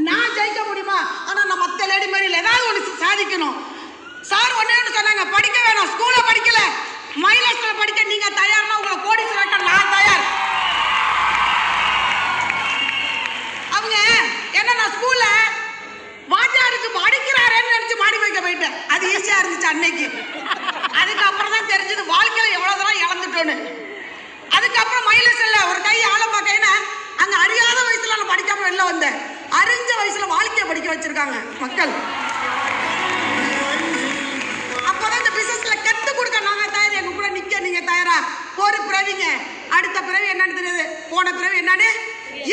நான் ஜெயிக்க முடியுமா? ஆனா நான் மத்த லேடி மாதிரி ஏதாவது ஒன்று சாதிக்கணும். சார் ஒண்ணு சொன்னாங்க, படிக்க வேணாம், ஸ்கூல்ல படிக்கல, மைலேஜ்ல படிக்க நீங்க தயார்னா உங்களை கோடீஸ்வரன் நான் தயார். அவங்க என்ன, நான் ஸ்கூல்ல வாத்தியாருக்கு படிக்கிறாரேன்னு நினைச்சு மாடி வைக்க போயிட்டேன். அது ஈஸியா இருந்துச்சு அன்னைக்கு. அதுக்கப்புறம் தான் தெரிஞ்சது வாழ்க்கையில எவ்வளவு தூரம் இழந்துட்டோன்னு. அதுக்கப்புறம் மைலேஜ் இல்ல, ஒரு கை ஆழமா கைனா அங்க அறியாத வயசுல நான் படிக்காம வெளில வந்தேன். அறிஞ்ச வயசுல வாழ்க்கையை படிக்க வச்சிருக்காங்க மக்கள். அப்பதான் இந்த பிசினஸ்ல கத்து கொடுக்க நாங்க தயார், எங்க கூட நிக்க நீங்க தயாரா? ஒரு பிறவிங்க, அடுத்த பிறவி என்னன்னு தெரியாது, போன பிறவி என்னன்னு,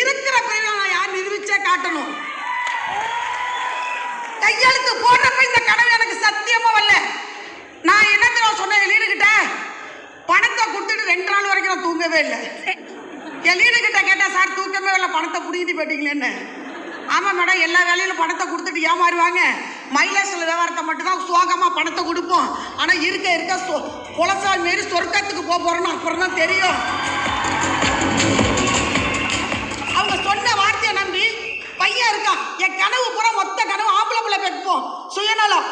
இருக்கிற பிறவி நான் யார் நிரூபிச்சே காட்டணும். கையெழுத்து போடுறப்ப இந்த கனவு எனக்கு சத்தியமா வரல. நான் என்ன சொன்னேன் லீடு கிட்ட, பணத்தை கொடுத்துட்டு 2 நாள் வரைக்கும் நான் தூங்கவே இல்லை. என் லீடு கிட்ட கேட்டா, சார் தூக்கமே இல்லை, பணத்தை புடிங்கிட்டு போயிட்டீங்களேன்னு. ஆமா மேடம், எல்லா வேலையிலும் பணத்தை கொடுத்துட்டு ஏமாறுவாங்க, மைலேஜ்ல விவரத்தை மட்டும் தான் சோகமா பணத்தை கொடுப்போம். ஆனா இருக்க இருக்க குலசாமி மாரி சொர்க்கத்துக்கு போறோம்னு அப்புறம் தான் தெரியும். அவங்க சொன்ன வார்த்தையை நம்பி பையன் இருக்கான். என் கனவு பூரா மொத்த கனவு ஆம்பளை பிள்ளை பெப்போம், சுயநலம்,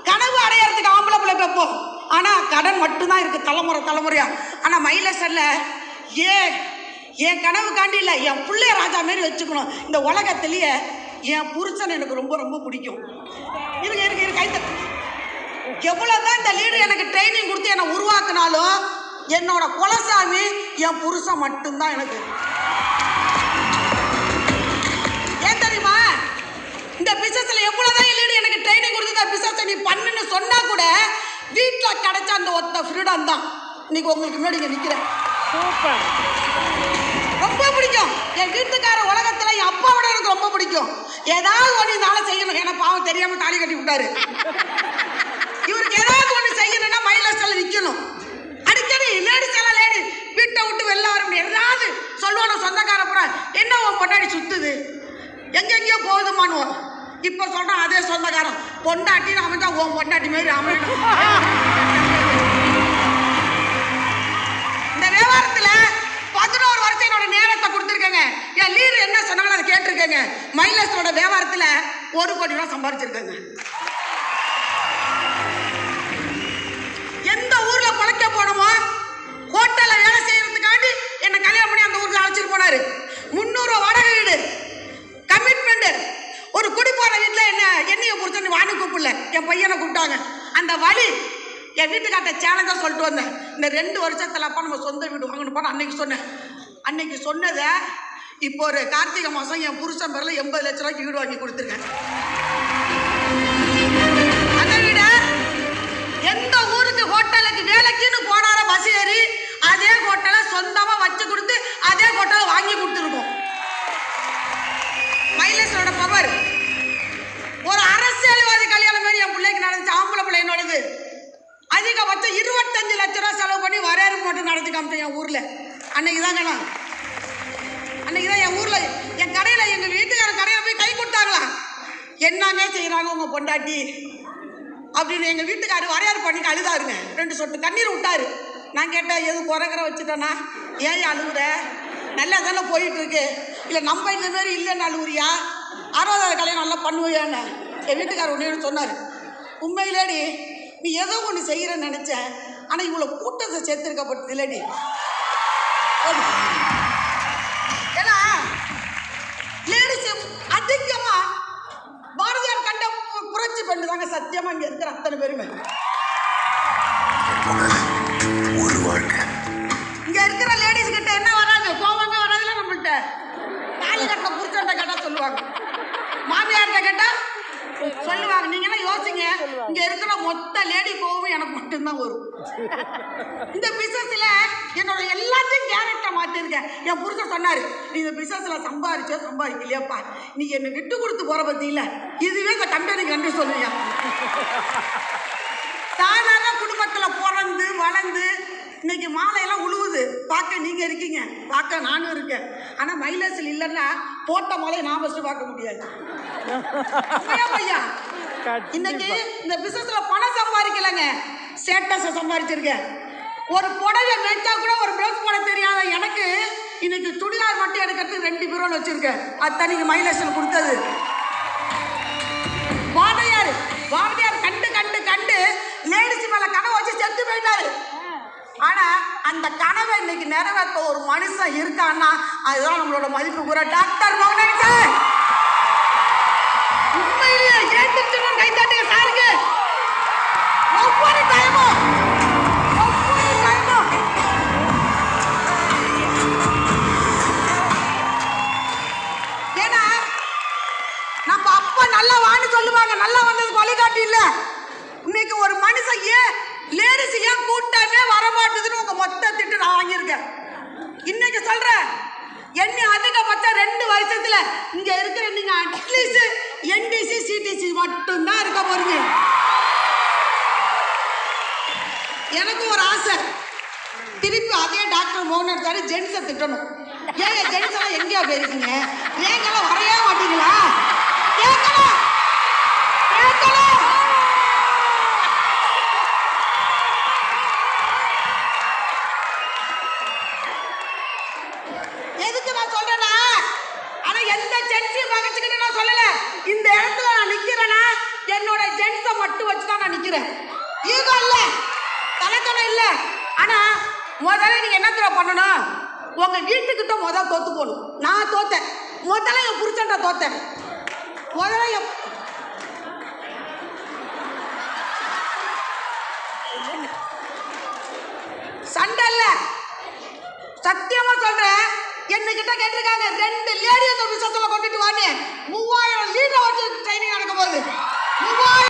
கனவு அடையறதுக்கு ஆம்பளை பிள்ளை பெப்போம். ஆனா கடன் மட்டும்தான் இருக்கு தலைமுறையா. ஆனா மைலேஜ்ல என் கனவு காண்டி இல்ல, என் பிள்ளைய ராஜா மாரி வச்சுக்கணும். இந்த உலகத்திலேயே என் புருஷன் எனக்கு ரொம்ப ரொம்ப பிடிக்கும். இருக்கு கைத்த எவ்வளவுதான் இந்த லீடர் எனக்கு ட்ரைனிங் கொடுத்து என்னை உருவாக்குனாலும் என்னோட குலசாமி என் புருஷன் மட்டும்தான் எனக்கு. ஏன் தெரியுமா? இந்த பிசினஸ்ல எவ்வளவுதான் லீடர் எனக்கு ட்ரைனிங் கொடுத்து இந்த பிசினஸ் நீ பண்ணுன்னு சொன்னா கூட வீட்டுல கிடைச்ச அந்த ஒத்த ஃப்ரீடம் தான் இன்னைக்கு உங்களுக்கு முன்னாடி இங்க நிக்கிறேன். சூப்பர், ரொம்ப பிடிக்கும். என் வீட்டுக்கார உலகத்துல என் அப்பாவோட எனக்கு ரொம்ப பிடிக்கும். ஏதாவது ஒண்ணு நாள செய்யணும், ஏன்னா பாவம் தெரியாம தாலி கட்டி விட்டாரு. இவருக்கு ஏதாவது ஒண்ணு செய்யணும்னா மைலேஜ்ல நிக்கணும். அடிக்கடி லேடிஸ் எல்லாம் லேடி வீட்டை விட்டு வெளில வர முடியாது. ஏதாவது சொல்லுவானோ சொந்தக்கார பூரா, என்ன உன் பொண்டாட்டி சுத்துது, எங்கெங்கயோ போகுதுமானுவோம். இப்ப சொல்றான் அதே சொந்தக்காரன், பொண்டாட்டின்னு அமைஞ்சா உன் பொண்டாட்டி மாதிரி அமையணும். இந்த விவகாரத்துல 11 வருஷம் என்னோட நேரத்தை கொடுத்துருக்கேங்க. என் லீடர் என்ன சொன்னாங்களோ அதை கேட்டிருக்கேங்க. மைலேஜோட வியாபாரத்துல 1 கோடி ரூபாய் சம்பாதிச்சிருக்கேங்க. எந்த ஊர்ல பழக்க போனோமோ ஹோட்டல்ல வேலை செய்யறதுக்காண்டி என்ன கல்யாணம் பண்ணி அந்த ஊருக்கு அழைச்சிட்டு போனாரு. 300 வாடகை வீடு, கமிட்மெண்ட். ஒரு குடி போற வீட்டுல என்னைய புரிச்சு வாணி கூப்பிடல, என் பையனை கூப்பிட்டாங்க. அந்த வழி என் வீட்டுக்கார்ட்ட சேலஞ்சா சொல்லிட்டு வந்தேன். இந்த 2 வருஷத்துல அப்பா நம்ம சொந்த வீடு வாங்கணும் போன அன்னைக்கு சொன்னேன். அன்னைக்கு சொன்னதை இப்போ ஒரு கார்த்திகை மாசம் என் புருஷன் பேர்ல 80 லட்சம் ரூபாய்க்கு வீடு வாங்கி கொடுத்துருக்கேன். அந்த வீட எந்த ஊருக்கு ஹோட்டலுக்கு வேலைக்குன்னு போனார பஸ் ஏறி அதே ஹோட்டலை சொந்தமா வச்சு கொடுத்து அதே ஹோட்டலை வாங்கி கொடுத்துருக்கோம். மைலேஜோட பவர். ஒரு அரசியல்வாதி கல்யாணம் மாதிரி என் பிள்ளைக்கு நடந்துச்சு. ஆம்பளை பிள்ளை என்னோடது. அதிகபட்சம் 25 லட்சம் ரூபாய் செலவு பண்ணி வரேறு மட்டும் நடத்தி காமிச்சேன் என் ஊர்ல. அன்னைக்குதான் என் ஊர்ல என் கடையில எங்க வீட்டுக்கார கடையில போய் கை கொடுத்தாங்களாம். என்னங்க செய்யறாங்க உங்க பொண்டாட்டி அப்படின்னு எங்க வீட்டுக்காரர் வரையாறு பண்ணி அழுதாருங்க. 2 சொட்டு கண்ணீர் விட்டாரு. நான் கேட்டேன், எது குறைக்கிற வச்சுட்டேன்னா ஏன் அழுகுற, நல்லா தானே போயிட்டு இருக்கு, இல்லை நம்ம இந்த மாதிரி இல்லைன்னு அழுகுறியா, 60வது கல்யாணம் நல்லா பண்ணுவியான்னு என் வீட்டுக்காரர் ஒன்று சொன்னார். உண்மையிலேடி நீ ஏதோ ஒன்று செய்கிறன்னு நினச்சேன், ஆனால் இவ்வளோ கூட்டத்தை சேர்த்துருக்கப்பட்டது இல்லடி. ஏன்னா லேடிஸ் அதிகமாக பாரதியார் கண்ட புரட்சி பண்ணு தாங்க சத்தியமாக இங்கே இருக்கிற அத்தனை பேருமே. இங்கே இருக்கிற லேடிஸ் கிட்ட என்ன வராது, கோவங்க வராதுல நம்மள்கிட்ட. தாலி கட்ட புரிச்சண்ட கேட்டால் சொல்லுவாங்க, மாமியார்கிட்ட கேட்டால் சொல்லுவாங்க. நீங்க என்ன யோசிங்க, இங்க இருக்கிற மொத்த லேடி கோவம் எனக்கு மட்டும்தான் வரும். இந்த பிசினஸ்ல என்னோட எல்லாத்தையும் கேரக்டரை மாத்திருக்கேன். என் புருஷன் சொன்னாரு, நீ இந்த பிசினஸ்ல சம்பாதிக்கலையாப்பா, நீ என்ன விட்டு கொடுத்து போற பத்தி இல்ல, இதுவே இந்த கம்பெனிக்கு நன்றி சொல்லுவியா. தானாக குடும்பத்துல பிறந்து வளர்ந்து இன்னைக்கு மாலையெல்லாம் உழுவுது. பார்க்க நீங்க இருக்கீங்க, பார்க்க நானும் இருக்கேன். ஆனா மைலேஜில் இல்லைன்னா போட்ட மாலையை நான் ஃபர்ஸ்ட் பார்க்க முடியாது. இன்னைக்கு இந்த பிசினஸ்ல பணம் சம்பாதிக்கலங்க, ஸ்டேட்டஸை சம்பாதிச்சிருக்கேன். ஒரு புடவை மேய்ச்சா கூட ஒரு பிளவுஸ் போட தெரியாத எனக்கு இன்னைக்கு சுடிதார் மட்டும் எடுக்கிறதுக்கு 2 பீரோன்னு வச்சிருக்கேன். அதுதான் நீங்க மைலேஜில் கொடுத்தது. பாரதியார் கண்டு கண்டு கண்டு லேடிஸ் மேல கனவு வச்சு செத்து போயிட்டாரு. ஆனா அந்த கனவை இன்னைக்கு நிறைவேற்ற ஒரு மனுஷன் இருக்கான்னா அதுதான் நம்மளோட மதிப்பு கூற டாக்டர் மோகன் சார். உண்மையிலேயே ஏத்துக்கணும், கை தட்டுங்க சாருக்கு. ஒவ்வொரு டைமும் ஏன்னா நம்ம அப்பா நல்லா வான்னு சொல்லுவாங்க, நல்லா வந்ததுக்கு வழிகாட்டி இல்ல. இன்னைக்கு ஒரு மனுஷன் ஏன் லேடிஸ் ஏன் கூட்டமே வரமாட்டுதுன்னு உங்க மொத்த திட்டு நான் வாங்கியிருக்கேன். இன்னைக்கு சொல்றேன், என்ன அதிகபட்சம் 2 வருஷத்துல இங்க இருக்கிற நீங்க அட்லீஸ்ட் என்டிசி சிடிசி மட்டும்தான் இருக்க போறீங்க. எனக்கு ஒரு ஆசை, திருப்பி அதே டாக்டர் மோகன் சார் ஜென்ஸை திட்டணும். ஏங்க ஜென்ஸ் எல்லாம் எங்கேயா போயிருக்கீங்க, ஏங்கெல்லாம் வரைய மாட்டீங்களா? கேட்கலாம் கேட்கலாம். எதுக்கு நான் சொல்றேன்னா, ஆனா எந்த ஜென்ஸையும் பகச்சுக்கிட்டு நான் சொல்லல. இந்த இடத்துல நான் நிக்கிறேன்னா என்னோட ஜென்ஸை மட்டும் வச்சுதான் நான் நிக்கிறேன். ஈகோ இல்ல, தலைக்கணம் இல்ல. ஆனா முதல்ல நீங்க என்ன பண்ணணும், உங்க வீட்டுக்கிட்ட முதல் தோத்து போகணும். நான் தோத்தேன், முதல்ல என் புருஷன்ட்ட தோத்தேன். முதல்ல சண்டை இல்ல, சத்தியமா சொல்றேன். என்கிட்ட கேட்டிருக்காங்க 2 லேடி அந்த விஷயத்துல கொண்டுட்டு வாங்க. 3000 லீடர் வச்சு ட்ரைனிங் நடக்க போகுது. 3000